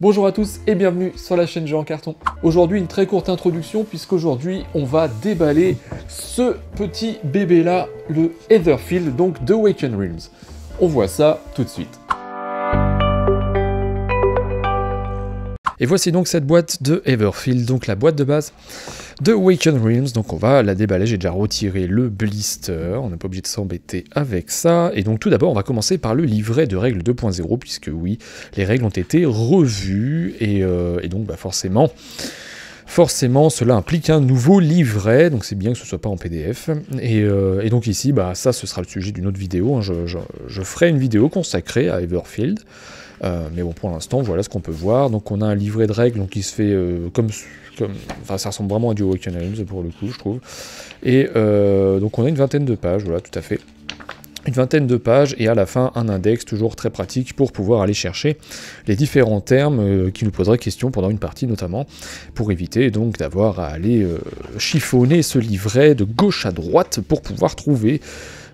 Bonjour à tous et bienvenue sur la chaîne Jeux en carton. Aujourd'hui une très courte introduction puisqu'aujourd'hui on va déballer ce petit bébé là, le Aetherfield, donc de Awaken Realms. On voit ça tout de suite. Et voici donc cette boîte de Aetherfield, donc la boîte de base de Awaken Realms. Donc on va la déballer, j'ai déjà retiré le blister, on n'est pas obligé de s'embêter avec ça. Et donc tout d'abord on va commencer par le livret de règles 2.0, puisque oui, les règles ont été revues, et donc bah, forcément cela implique un nouveau livret, donc c'est bien que ce soit pas en PDF. Et donc ici, bah, ça ce sera le sujet d'une autre vidéo, hein. Je ferai une vidéo consacrée à Aetherfield. Mais bon, pour l'instant, voilà ce qu'on peut voir. Donc on a un livret de règles donc, qui se fait enfin ça ressemble vraiment à du Awaken Realms pour le coup, je trouve. Et donc on a une vingtaine de pages, voilà, tout à fait. Une vingtaine de pages, et à la fin, un index toujours très pratique pour pouvoir aller chercher les différents termes qui nous poseraient question pendant une partie notamment, pour éviter donc d'avoir à aller chiffonner ce livret de gauche à droite pour pouvoir trouver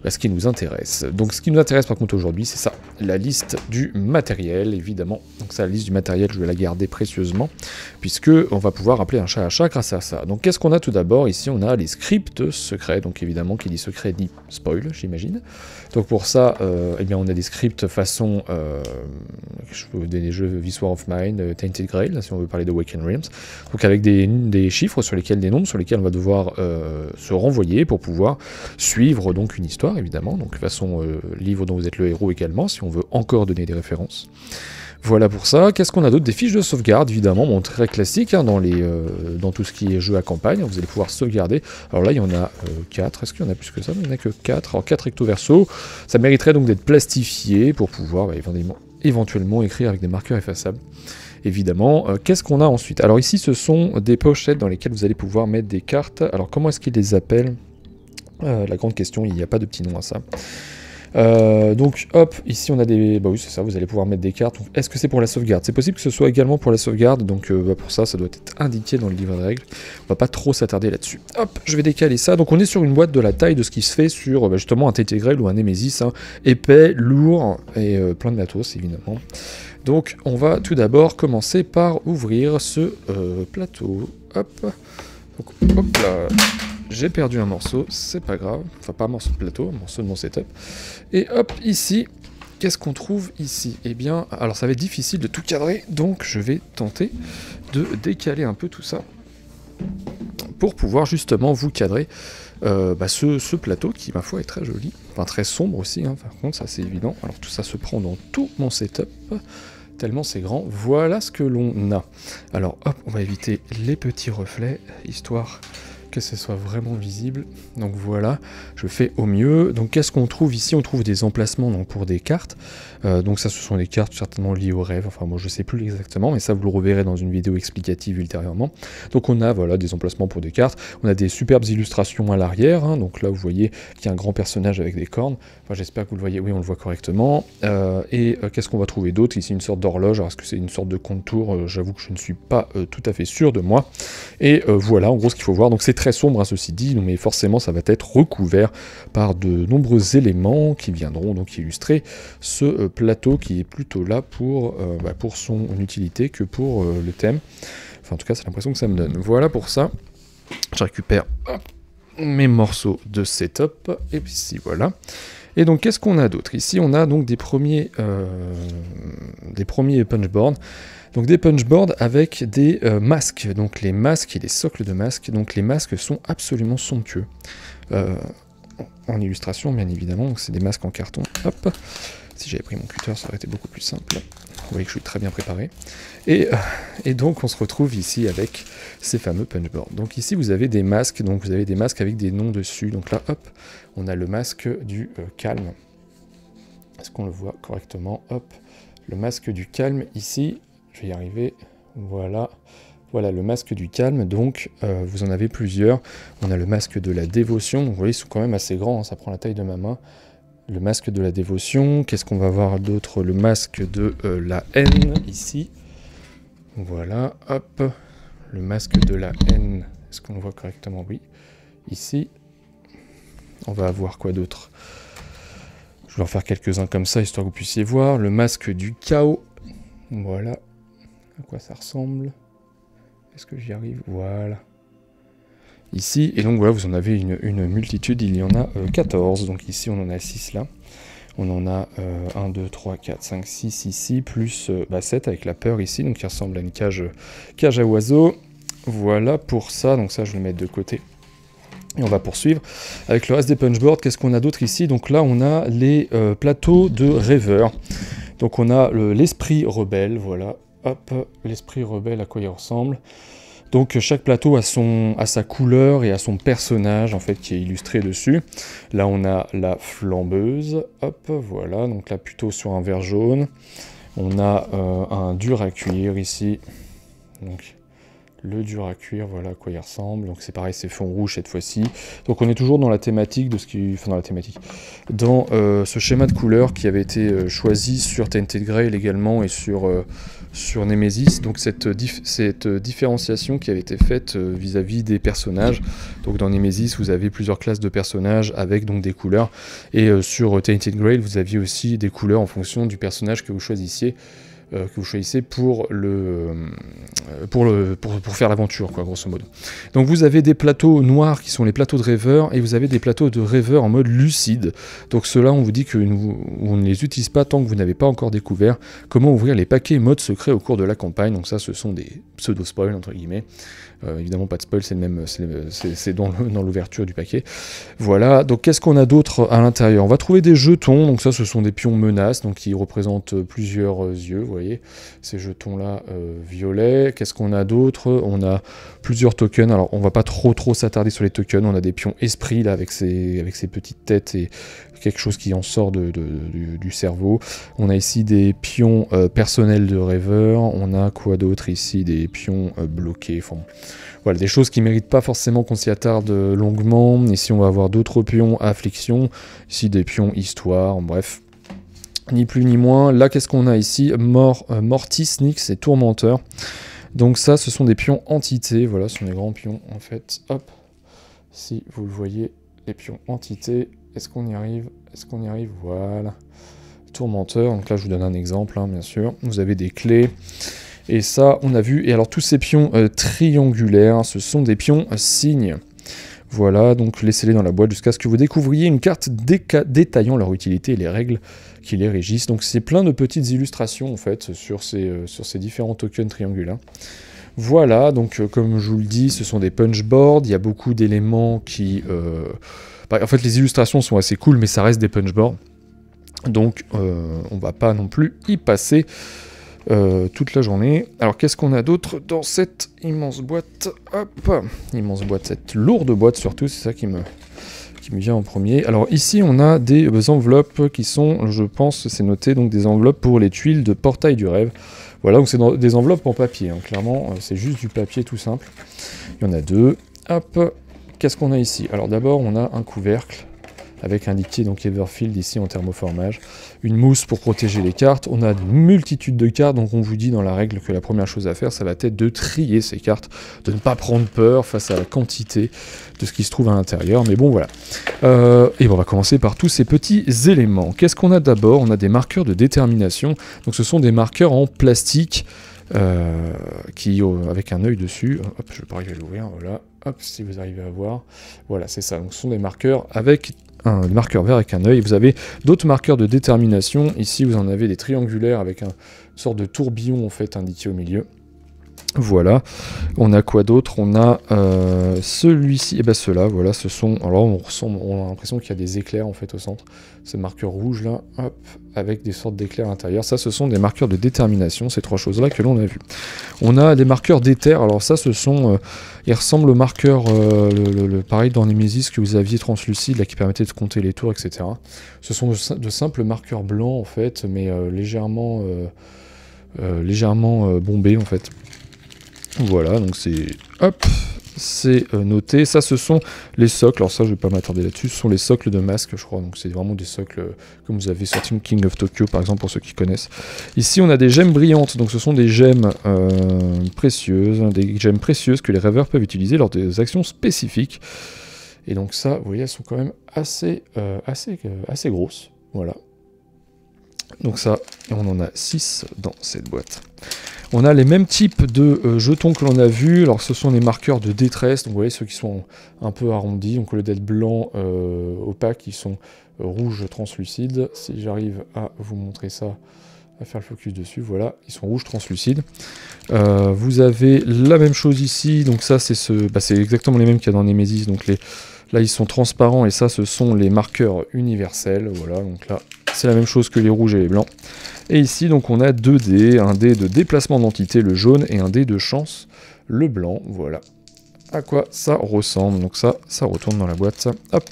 ce qui nous intéresse. Donc ce qui nous intéresse par contre aujourd'hui, c'est ça, la liste du matériel, évidemment. Donc ça, la liste du matériel, je vais la garder précieusement, puisque on va pouvoir appeler un chat grâce à ça. Donc qu'est-ce qu'on a tout d'abord? Ici on a les scripts secrets, donc évidemment qui dit secret dit spoil, j'imagine. Donc pour ça, eh bien on a des scripts façon, je peux vous donner des jeux This War of Mine, Tainted Grail, là, si on veut parler de Awaken Realms, donc avec des chiffres sur lesquels, des nombres sur lesquels on va devoir se renvoyer pour pouvoir suivre donc une histoire, évidemment, donc façon livre dont vous êtes le héros également, si on veut encore donner des références. Voilà pour ça. Qu'est-ce qu'on a d'autre? Des fiches de sauvegarde, évidemment, bon, très classique hein, dans tout ce qui est jeu à campagne. Vous allez pouvoir sauvegarder. Alors là, il y en a 4. Est-ce qu'il y en a plus que ça? Il n'y en a que 4. Alors 4 recto verso. Ça mériterait donc d'être plastifié pour pouvoir éventuellement écrire avec des marqueurs effaçables. Évidemment. Qu'est-ce qu'on a ensuite? Alors ici, ce sont des pochettes dans lesquelles vous allez pouvoir mettre des cartes. Alors comment est-ce qu'ils les appellent? La grande question, il n'y a pas de petit nom à ça. Donc hop, ici on a des... Bah oui c'est ça, vous allez pouvoir mettre des cartes. Est-ce que c'est pour la sauvegarde? C'est possible que ce soit également pour la sauvegarde, donc pour ça doit être indiqué dans le livre de règles. On va pas trop s'attarder là-dessus. Hop, je vais décaler ça. Donc on est sur une boîte de la taille de ce qui se fait sur justement un Tainted Grail ou un Nemesis, hein, épais, lourd et plein de matos évidemment. Donc on va tout d'abord commencer par ouvrir ce plateau. Hop, donc, hop là. J'ai perdu un morceau, c'est pas grave, enfin pas un morceau de plateau, un morceau de mon setup. Et hop, ici, qu'est-ce qu'on trouve ici? Eh bien, alors ça va être difficile de tout cadrer, donc je vais tenter de décaler un peu tout ça pour pouvoir justement vous cadrer ce plateau qui, ma foi, est très joli, enfin très sombre aussi, hein, par contre, ça c'est évident. Alors tout ça se prend dans tout mon setup, tellement c'est grand. Voilà ce que l'on a. Alors hop, on va éviter les petits reflets, histoire que ce soit vraiment visible. Donc voilà, je fais au mieux. Donc qu'est-ce qu'on trouve ici? On trouve des emplacements donc, pour des cartes. Donc ça, ce sont des cartes certainement liées au rêve. Enfin moi je sais plus exactement, mais ça vous le reverrez dans une vidéo explicative ultérieurement. Donc on a voilà des emplacements pour des cartes. On a des superbes illustrations à l'arrière. Hein. Donc là vous voyez qu'il y a un grand personnage avec des cornes. Enfin j'espère que vous le voyez. Oui, on le voit correctement. Qu'est-ce qu'on va trouver d'autre? Ici une sorte d'horloge. Alors est-ce que c'est une sorte de contour? J'avoue que je ne suis pas tout à fait sûr de moi. Et voilà en gros ce qu'il faut voir. Donc c'est très sombre, hein, ceci dit, mais forcément ça va être recouvert par de nombreux éléments qui viendront donc illustrer ce plateau qui est plutôt là pour son utilité que pour le thème. Enfin en tout cas c'est l'impression que ça me donne. Voilà pour ça. Je récupère mes morceaux de setup et puis ici voilà. Et donc qu'est-ce qu'on a d'autre? Ici on a donc des premiers punchboards. Donc des punchboards avec des masques, donc les masques et les socles de masques, donc les masques sont absolument somptueux. En illustration bien évidemment, donc c'est des masques en carton, hop, si j'avais pris mon cutter ça aurait été beaucoup plus simple, vous voyez que je suis très bien préparé. Et donc on se retrouve ici avec ces fameux punchboards. Donc ici vous avez des masques, donc vous avez des masques avec des noms dessus, donc là hop, on a le masque du calme, est-ce qu'on le voit correctement? Hop, le masque du calme ici. Je vais y arriver, voilà, le masque du calme, donc vous en avez plusieurs. On a le masque de la dévotion, donc vous voyez ils sont quand même assez grands, hein, ça prend la taille de ma main. Le masque de la dévotion, qu'est-ce qu'on va voir d'autre? Le masque de la haine, ici. Voilà, hop, le masque de la haine, est-ce qu'on le voit correctement? Oui, ici. On va avoir quoi d'autre? Je vais en faire quelques-uns comme ça, histoire que vous puissiez voir. Le masque du chaos, voilà. à quoi ça ressemble. Est-ce que j'y arrive? Voilà. Ici, et donc voilà, vous en avez une multitude, il y en a 14, donc ici on en a 6 là. On en a 1, 2, 3, 4, 5, 6 ici, plus 7 avec la peur ici, donc qui ressemble à une cage à oiseaux. Voilà pour ça, donc ça je vais le mettre de côté. Et on va poursuivre avec le reste des punchboards. Qu'est-ce qu'on a d'autre ici? Donc là on a les plateaux de rêveurs. Donc on a l'esprit rebelle, voilà. Hop, l'esprit rebelle, à quoi il ressemble. Donc chaque plateau a sa couleur et a son personnage en fait qui est illustré dessus. Là on a la flambeuse, hop, voilà, donc là plutôt sur un vert jaune. On a un dur à cuire ici, donc le dur à cuire, voilà à quoi il ressemble. Donc c'est pareil, c'est fond rouge cette fois-ci. Donc on est toujours dans la thématique de ce qui, enfin dans la thématique, dans ce schéma de couleur qui avait été choisi sur Tainted Grail également et sur Nemesis, donc cette différenciation qui avait été faite vis-à-vis des personnages. Donc dans Nemesis, vous avez plusieurs classes de personnages avec donc des couleurs, et sur Tainted Grail, vous aviez aussi des couleurs en fonction du personnage que vous choisissiez. Pour faire l'aventure, quoi, grosso modo. Donc vous avez des plateaux noirs qui sont les plateaux de rêveurs, et vous avez des plateaux de rêveurs en mode lucide. Donc ceux-là, on vous dit que on ne les utilise pas tant que vous n'avez pas encore découvert comment ouvrir les paquets mode secret au cours de la campagne. Donc ça, ce sont des pseudo-spoils, entre guillemets. Évidemment pas de spoil, c'est dans l'ouverture du paquet. Voilà, donc qu'est-ce qu'on a d'autre à l'intérieur? On va trouver des jetons, donc ça ce sont des pions menaces, donc qui représentent plusieurs yeux, vous voyez, ces jetons là violets. Qu'est-ce qu'on a d'autre? On a plusieurs tokens, alors on va pas trop s'attarder sur les tokens, on a des pions esprits là avec ces petites têtes et quelque chose qui en sort du cerveau. On a ici des pions personnels de rêveurs, on a quoi d'autre ici? Des pions bloqués, enfin, voilà, des choses qui ne méritent pas forcément qu'on s'y attarde longuement. Ici on va avoir d'autres pions affliction, ici des pions histoire, bref. Ni plus ni moins. Là qu'est-ce qu'on a ici? Mortis, Nyx et Tourmenteur. Donc ça ce sont des pions entités, voilà, ce sont des grands pions en fait. Hop, si vous le voyez, les pions entités. Est-ce qu'on y arrive? Est-ce qu'on y arrive? Voilà. Tourmenteur, donc là je vous donne un exemple, hein, bien sûr. Vous avez des clés. Et ça, on a vu. Et alors tous ces pions triangulaires, ce sont des pions signes. Voilà, donc laissez-les dans la boîte jusqu'à ce que vous découvriez une carte détaillant leur utilité et les règles qui les régissent. Donc c'est plein de petites illustrations en fait sur ces différents tokens triangulaires. Voilà, donc comme je vous le dis, ce sont des punchboards. Il y a beaucoup d'éléments qui... en fait, les illustrations sont assez cool, mais ça reste des punchboards. Donc, on va pas non plus y passer toute la journée. Alors, qu'est-ce qu'on a d'autre dans cette immense boîte? Hop, immense boîte, cette lourde boîte surtout, c'est ça qui me vient en premier. Alors, ici, on a des enveloppes qui sont, je pense, c'est noté, donc des enveloppes pour les tuiles de Portail du Rêve. Voilà, donc c'est des enveloppes en papier, hein, clairement, c'est juste du papier tout simple. Il y en a deux. Hop, qu'est-ce qu'on a ici? Alors d'abord, on a un couvercle avec indiqué donc Everfield ici en thermoformage. Une mousse pour protéger les cartes. On a une multitude de cartes, donc on vous dit dans la règle que la première chose à faire, ça va être de trier ces cartes, de ne pas prendre peur face à la quantité de ce qui se trouve à l'intérieur. Mais bon, voilà. Et on va commencer par tous ces petits éléments. Qu'est-ce qu'on a d'abord? On a des marqueurs de détermination. Donc ce sont des marqueurs en plastique qui avec un œil dessus. Hop, je vais pas arriver à l'ouvrir. Voilà. Hop, si vous arrivez à voir. Voilà, c'est ça. Donc ce sont des marqueurs avec un marqueur vert avec un œil. Vous avez d'autres marqueurs de détermination. Ici, vous en avez des triangulaires avec une sorte de tourbillon en fait indiqué au milieu. Voilà. On a quoi d'autre? On a celui-ci et ben ceux-là. Voilà, ce sont. Alors on a l'impression qu'il y a des éclairs en fait au centre. Ces marqueurs rouges là, hop, avec des sortes d'éclairs à l'intérieur. Ça, ce sont des marqueurs de détermination. Ces trois choses-là que l'on a vues. On a des marqueurs d'éther. Alors ça, ce sont. Ils ressemblent aux marqueurs, pareil dans Nemesis que vous aviez translucide, là, qui permettait de compter les tours, etc. Ce sont de simples marqueurs blancs en fait, mais légèrement bombés en fait. Voilà, donc c'est... Hop, c'est noté. Ça, ce sont les socles. Alors ça, je vais pas m'attarder là-dessus. Ce sont les socles de masque, je crois. Donc c'est vraiment des socles comme vous avez sur Team King of Tokyo, par exemple, pour ceux qui connaissent. Ici, on a des gemmes brillantes. Donc ce sont des gemmes précieuses. Des gemmes précieuses que les rêveurs peuvent utiliser lors des actions spécifiques. Et donc ça, vous voyez, elles sont quand même assez grosses. Voilà. Donc ça, on en a 6 dans cette boîte. On a les mêmes types de jetons que l'on a vus. Alors ce sont les marqueurs de détresse, donc vous voyez ceux qui sont un peu arrondis, donc au lieu d'être blanc opaque, ils sont rouges translucides. Si j'arrive à vous montrer ça, à faire le focus dessus, voilà, ils sont rouges translucides. Vous avez la même chose ici, donc ça c'est exactement les mêmes qu'il y a dans Nemesis, donc là ils sont transparents et ça ce sont les marqueurs universels, voilà, donc là c'est la même chose que les rouges et les blancs. Et ici donc on a 2 dés, un dé de déplacement d'entité, le jaune, et un dé de chance, le blanc, voilà. À quoi ça ressemble, donc ça retourne dans la boîte, hop.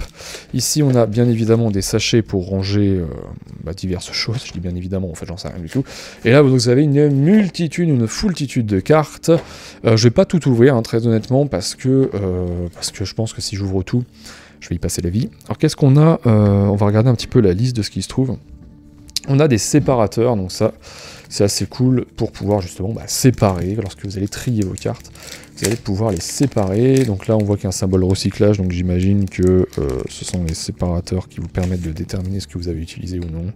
Ici on a bien évidemment des sachets pour ranger diverses choses, je dis bien évidemment, en fait j'en sais rien du tout. Et là vous avez une foultitude de cartes. Je vais pas tout ouvrir, hein, très honnêtement, parce que je pense que si j'ouvre tout, je vais y passer la vie. Alors qu'est-ce qu'on a on va regarder un petit peu la liste de ce qui se trouve. On a des séparateurs, donc ça c'est assez cool pour pouvoir justement séparer, lorsque vous allez trier vos cartes, vous allez pouvoir les séparer. Donc là on voit qu'il y a un symbole recyclage, donc j'imagine que ce sont les séparateurs qui vous permettent de déterminer ce que vous avez utilisé ou non.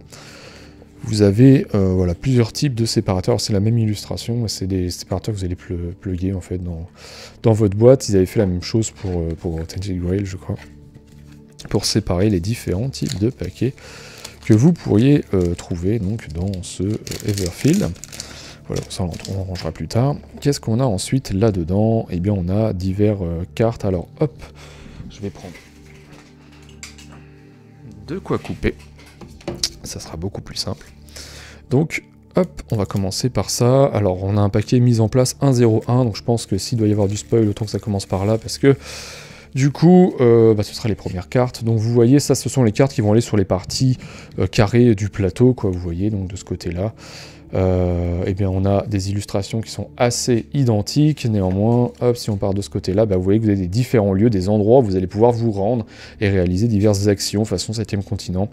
Vous avez voilà, plusieurs types de séparateurs, c'est la même illustration, c'est des séparateurs que vous allez plugger en fait dans votre boîte. Ils avaient fait la même chose pour Tainted Grail, je crois, pour séparer les différents types de paquets que vous pourriez trouver donc dans ce Everfield. Voilà, ça on rangera plus tard. Qu'est-ce qu'on a ensuite là-dedans? Eh bien on a diverses cartes. Alors hop, je vais prendre de quoi couper. Ça sera beaucoup plus simple. Donc hop, on va commencer par ça. Alors on a un paquet mis en place 1.0.1, donc je pense que s'il doit y avoir du spoil, autant que ça commence par là, parce que du coup, ce sera les premières cartes. Donc vous voyez, ça ce sont les cartes qui vont aller sur les parties carrées du plateau, quoi, vous voyez, donc de ce côté-là. Eh bien on a des illustrations qui sont assez identiques, néanmoins, hop, si on part de ce côté-là, vous voyez que vous avez des différents lieux, des endroits où vous allez pouvoir vous rendre et réaliser diverses actions façon 7e continent.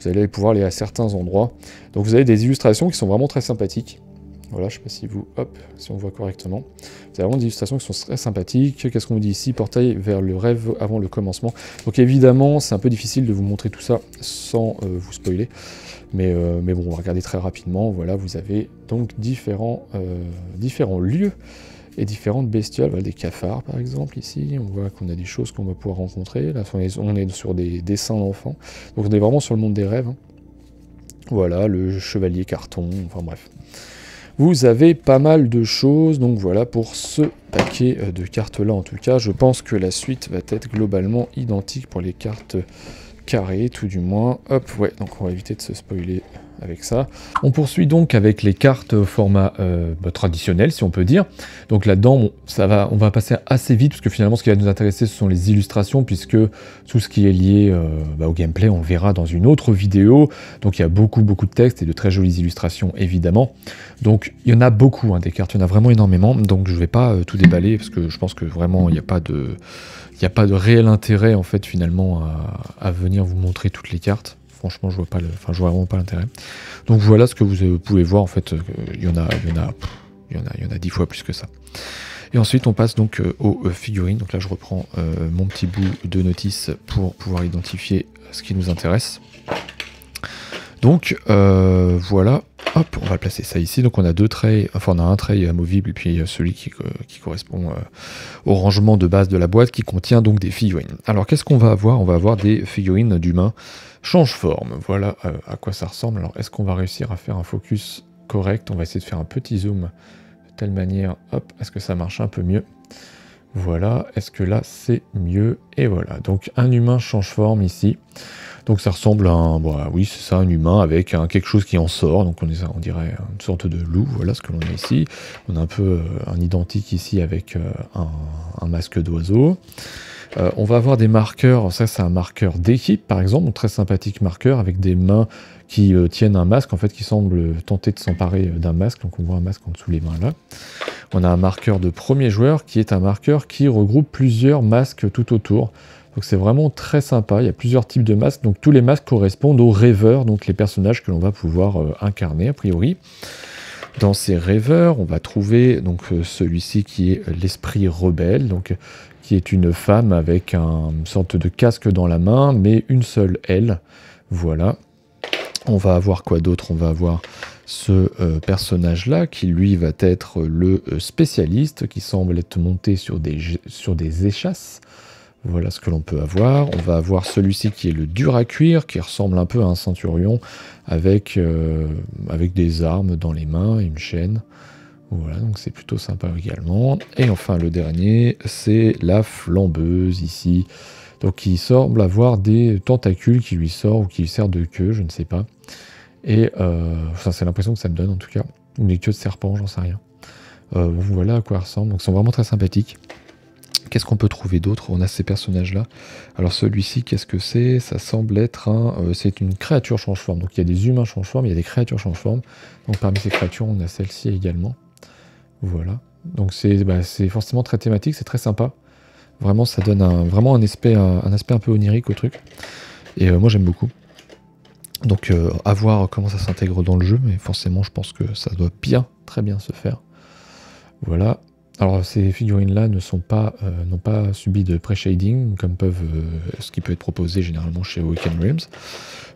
Vous allez pouvoir aller à certains endroits. Donc vous avez des illustrations qui sont vraiment très sympathiques. Voilà, je sais pas si on voit correctement. C'est vraiment des illustrations qui sont très sympathiques. Qu'est-ce qu'on dit ici? Portail vers le rêve avant le commencement. Donc évidemment, c'est un peu difficile de vous montrer tout ça sans vous spoiler. Mais bon, on va regarder très rapidement. Voilà, vous avez donc différents lieux et différentes bestioles. Voilà, des cafards par exemple ici. On voit qu'on a des choses qu'on va pouvoir rencontrer. Là, on est sur des dessins d'enfants. Donc on est vraiment sur le monde des rêves. Hein. Voilà, le chevalier carton, enfin bref. Vous avez pas mal de choses, donc voilà pour ce paquet de cartes là en tout cas. Je pense que la suite va être globalement identique pour les cartes carrées, tout du moins. Hop, ouais, donc on va éviter de se spoiler avec ça. On poursuit donc avec les cartes au format traditionnel, si on peut dire. Donc là-dedans, bon, on va passer assez vite, parce que finalement, ce qui va nous intéresser, ce sont les illustrations, puisque tout ce qui est lié au gameplay, on le verra dans une autre vidéo. Donc il y a beaucoup de textes et de très jolies illustrations, évidemment. Donc il y en a beaucoup, hein, des cartes, il y en a vraiment énormément. Donc je ne vais pas tout déballer, parce que je pense que vraiment, il n'y a pas de réel intérêt, en fait, finalement, à venir vous montrer toutes les cartes. Franchement, je vois vraiment pas l'intérêt. Donc voilà ce que vous pouvez voir, en fait, il y en a 10 fois plus que ça. Et ensuite, on passe donc aux figurines. Donc là, je reprends mon petit bout de notice pour pouvoir identifier ce qui nous intéresse. Donc voilà, hop, on va placer ça ici. Donc on a deux trays, enfin on a un tray amovible et puis celui qui correspond au rangement de base de la boîte qui contient donc des figurines. Alors qu'est-ce qu'on va avoir? On va avoir des figurines d'humains change-forme. Voilà à quoi ça ressemble. Alors est-ce qu'on va réussir à faire un focus correct? On va essayer de faire un petit zoom de telle manière. Hop, est-ce que ça marche un peu mieux? Voilà, est-ce que là c'est mieux? Et voilà, donc un humain change-forme ici. Donc ça ressemble à un, oui c'est ça, un humain avec quelque chose qui en sort, donc on dirait une sorte de loup, voilà ce que l'on a ici. On a un peu un identique ici avec un masque d'oiseau. On va avoir des marqueurs, ça c'est un marqueur d'équipe par exemple, un très sympathique marqueur avec des mains qui tiennent un masque, en fait qui semble tenter de s'emparer d'un masque, donc on voit un masque en dessous les mains là. On a un marqueur de premier joueur qui est un marqueur qui regroupe plusieurs masques tout autour. Donc c'est vraiment très sympa, il y a plusieurs types de masques, donc tous les masques correspondent aux rêveurs, donc les personnages que l'on va pouvoir incarner a priori. Dans ces rêveurs, on va trouver donc celui-ci qui est l'esprit rebelle, donc qui est une femme avec une sorte de casque dans la main, mais une seule aile. Voilà. On va avoir quoi d'autre? On va avoir ce personnage-là, qui lui va être le spécialiste, qui semble être monté sur des échasses. Voilà ce que l'on peut avoir. On va avoir celui-ci qui est le dur à cuire, qui ressemble un peu à un centurion, avec des armes dans les mains et une chaîne. Voilà, donc c'est plutôt sympa également. Et enfin, le dernier, c'est la flambeuse, ici. Donc, qui semble avoir des tentacules qui lui sortent, ou qui lui servent de queue, je ne sais pas. Et, enfin, c'est l'impression que ça me donne, en tout cas. Ou des queues de serpent, j'en sais rien. Bon, voilà à quoi elles ressemblent. Donc, ils sont vraiment très sympathiques. Qu'est-ce qu'on peut trouver d'autre? On a ces personnages-là. Alors celui-ci, qu'est-ce que c'est? Ça semble être c'est une créature change-forme. Donc il y a des humains change-forme, il y a des créatures change-forme. Donc parmi ces créatures, on a celle-ci également. Voilà. Donc c'est forcément très thématique, c'est très sympa. Vraiment, ça donne vraiment un aspect un peu onirique au truc. Et moi, j'aime beaucoup. Donc à voir comment ça s'intègre dans le jeu, mais forcément, je pense que ça doit très bien se faire. Voilà. Alors ces figurines-là n'ont pas subi de pré-shading, comme ce qui peut être proposé généralement chez Awakened Realms.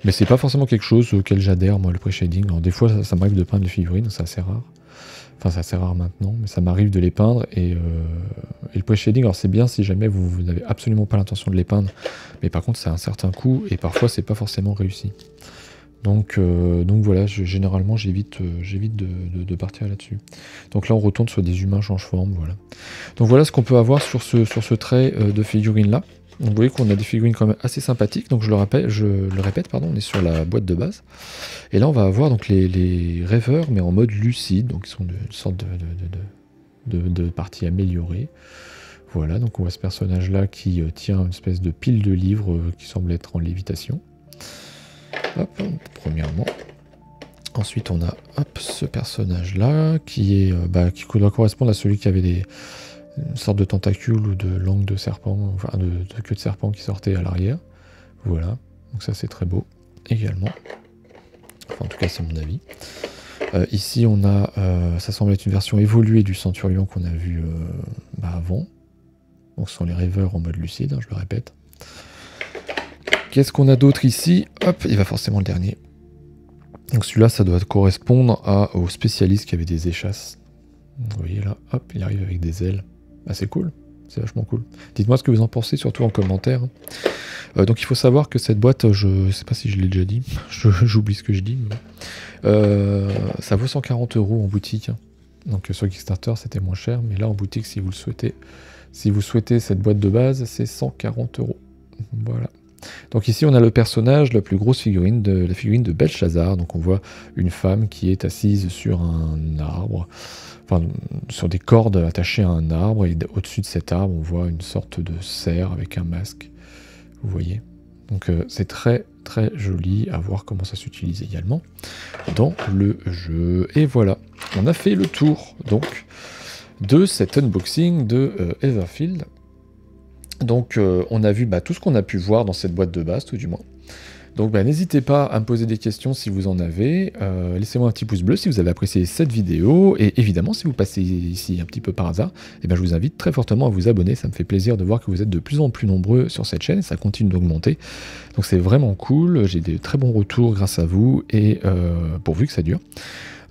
Mais c'est pas forcément quelque chose auquel j'adhère, moi, le pré-shading. Alors des fois, ça m'arrive de peindre les figurines, c'est assez rare. Enfin, c'est assez rare maintenant, mais ça m'arrive de les peindre. Et le pré-shading, alors c'est bien si jamais vous n'avez absolument pas l'intention de les peindre. Mais par contre, c'est un certain coût, et parfois, c'est pas forcément réussi. Donc voilà, généralement j'évite de partir là-dessus. Donc là on retourne sur des humains change-forme, voilà. Donc voilà ce qu'on peut avoir sur ce trait de figurines là. Donc vous voyez qu'on a des figurines quand même assez sympathiques, donc je le répète, pardon, on est sur la boîte de base. Et là on va avoir donc les rêveurs, mais en mode lucide, donc ils sont une sorte de partie améliorée. Voilà, donc on voit ce personnage là qui tient une espèce de pile de livres qui semble être en lévitation. Hop, premièrement. Ensuite, on a ce personnage-là qui doit correspondre à celui qui avait une sorte de tentacule ou de langue de serpent, enfin de queue de serpent qui sortait à l'arrière. Voilà, donc ça c'est très beau également. Enfin, en tout cas, c'est mon avis. Ici, on a, ça semble être une version évoluée du Centurion qu'on a vu avant. Donc, ce sont les rêveurs en mode lucide, hein, je le répète. Qu'est-ce qu'on a d'autre ici? Hop, il va forcément le dernier. Donc celui-là, ça doit correspondre au spécialiste qui avait des échasses. Vous voyez là, hop, il arrive avec des ailes. Ah, c'est cool, c'est vachement cool. Dites-moi ce que vous en pensez, surtout en commentaire. Donc il faut savoir que cette boîte, je sais pas si je l'ai déjà dit, j'oublie ce que je dis, mais ça vaut 140 € en boutique. Donc sur Kickstarter, c'était moins cher, mais là en boutique, si vous souhaitez cette boîte de base, c'est 140 €. Voilà. Donc ici on a le personnage, la plus grosse figurine, la figurine de Belshazzar. Donc on voit une femme qui est assise sur un arbre, enfin sur des cordes attachées à un arbre, et au-dessus de cet arbre on voit une sorte de cerf avec un masque, vous voyez. Donc c'est très très joli, à voir comment ça s'utilise également dans le jeu. Et voilà, on a fait le tour donc de cet unboxing de Everfield. Donc on a vu tout ce qu'on a pu voir dans cette boîte de base, tout du moins. Donc n'hésitez pas à me poser des questions si vous en avez. Laissez-moi un petit pouce bleu si vous avez apprécié cette vidéo. Et évidemment, si vous passez ici un petit peu par hasard, je vous invite très fortement à vous abonner. Ça me fait plaisir de voir que vous êtes de plus en plus nombreux sur cette chaîne et ça continue d'augmenter. Donc c'est vraiment cool. J'ai des très bons retours grâce à vous et pourvu que ça dure.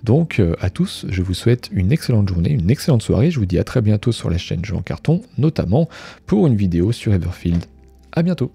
Donc à tous, je vous souhaite une excellente journée, une excellente soirée. Je vous dis à très bientôt sur la chaîne Jeux en Carton, notamment pour une vidéo sur Everfield. À bientôt.